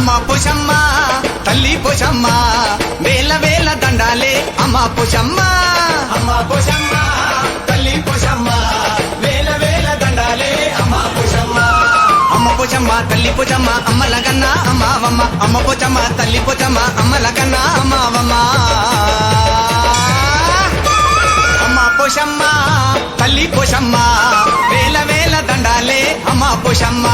అమ్మ పోషమ్మ తల్లి పోషమ్మ వేల వేల దండాలే అమ్మ పోషమ్మ అమ్మ పోషమ్మ తల్లి పోషమ్మ వేల వేల దండాలే అమ్మ పోషమ్మ అమ్మ పోషమ్మ తల్లి పోషమ్మ అమ్మలగన్న అమ్మవమ్మ అమ్మ పోషమ్మ తల్లి పోషమ్మ అమ్మలగన్న అమ్మవమ్మ అమ్మ పోషమ్మ తల్లి పోషమ్మ వేల వేల దండాలే అమ్మ పోషమ్మ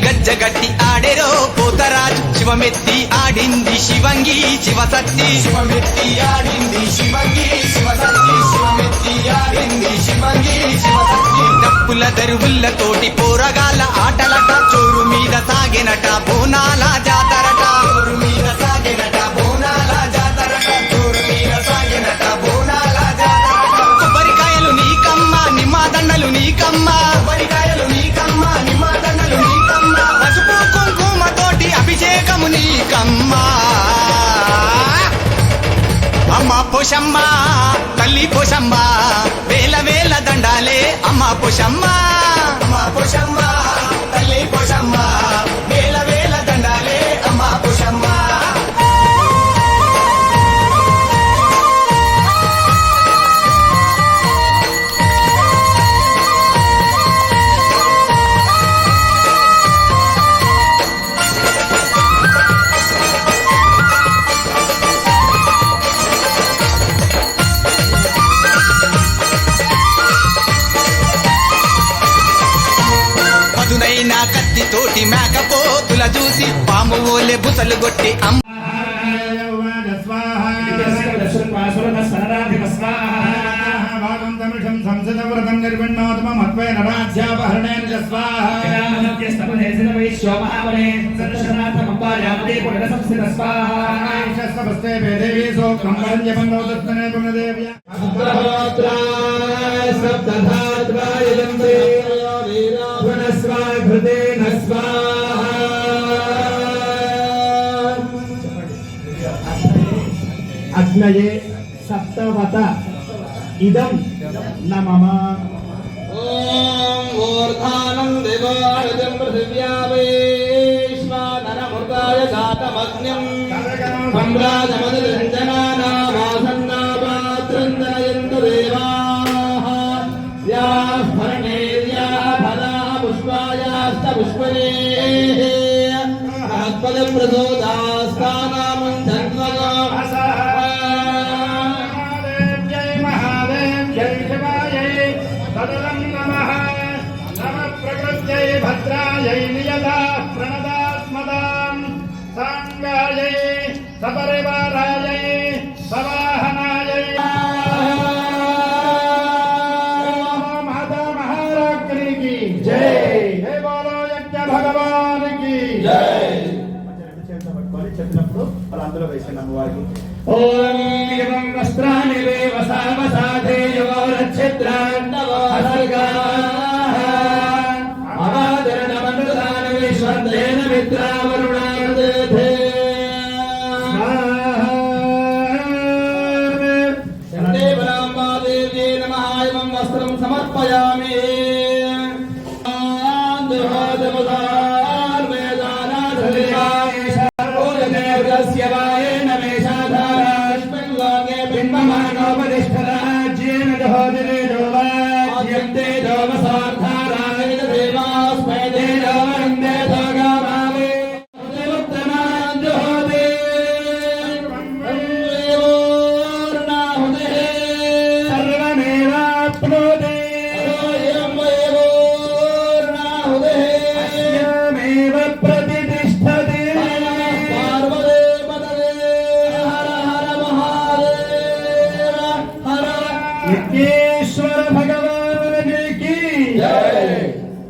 గజ్జగట్టి ఆడేరో పోతరాజు శివమెత్తి ఆడింది శివంగి శివసత్తి శివమెత్తి ఆడింది శివంగి శివసత్తి శివమెత్తి ఆడింది శివంగి శివసత్తి డప్పుల దరువులతోటి పోరగాల ఆటలట చోరు మీద సాగినట బోనాల జాతరట చోరు మీద సాగినట బోనాల జాతరట చోరు మీద సాగినట బోనాల జాతరట కొబ్బరికాయలు నీకమ్మ నిమ్మదండలు నీకమ్మ కొబ్బరికాయలు నీకమ్మ నిమ్మదండలు నీకమ్మ పసుపు కుంకుమతోటి అభిషేకము నీకమ్మ అమ్మ పోషమ్మ తల్లి పోషమ్మ వేల వేల దండాలే అమ్మ పోషమ్మ అమ్మ పోషమ్మ తల్లి పోషమ్మ వేల వేల దండాలే అమ్మ పోషమ్మ పదునైన కత్తితోటి మేకపోతుల చూసి పాము ఓలే బుసలు కొట్టి అమ్మ అగ్నయే సప్తవత ఇదం నమః. ఓం ఊర్ధానం దేవాయజం పృథివ్యా వైశ్వానరమృతాయ జాతమగ్నిం సంరాజమదృంజనానామాసన్నాపాత్రంజనయంతు దేవాః యాః ఫర్ణేర్యాః ఫలా పుష్పాయాశ్చ పుష్పణేః ఆత్మదప్రసోదాస్తానామం జన్మగా భద్రాయై నియతా ప్రణదాస్మదాం సాంగాయై సపరివారాయై సవాహనాయై మాతా మహారాజ్ఞికి జై. జై బోలో యజ్ఞ భగవానికి జై. చెప్పినప్పుడు అలా అందులో వేసండి అమ్మవారికి. ఓం వస్త్రాన్ని వస్త్రం సమర్పయామి.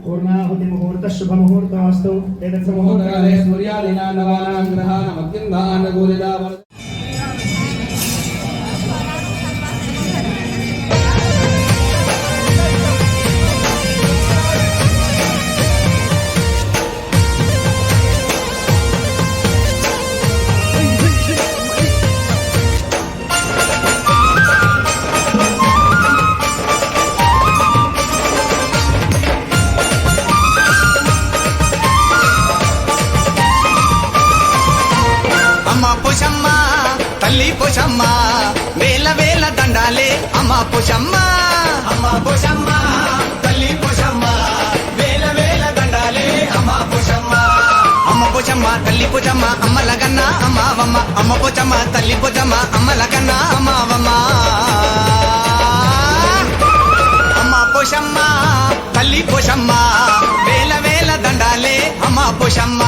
పూర్ణాహుతి ముహూర్త శుభ ముహూర్తమస్తు. ముహూర్తకాలే సూర్యాదీనాం నవానాం గ్రహాణం అత్యంతానుకూలితా అమ్మ పోషమ్మ తల్లి పోషమ్మ వేల వేల దండాలే అమ్మ పోషమ్మ అమ్మ పోషమ్మ తల్లి పోషమ్మ వేల వేల దండాలే అమ్మ పోషమ్మ అమ్మ పోషమ్మ తల్లి పోషమ్మ అమ్మలగన్న అమ్మవమ్మ అమ్మ పోషమ్మ తల్లి పోషమ్మ అమ్మలగన్న అమ్మవమ్మ అమ్మ పోషమ్మ తల్లి పోషమ్మ వేల వేల దండాలే అమ్మ పోషమ్మ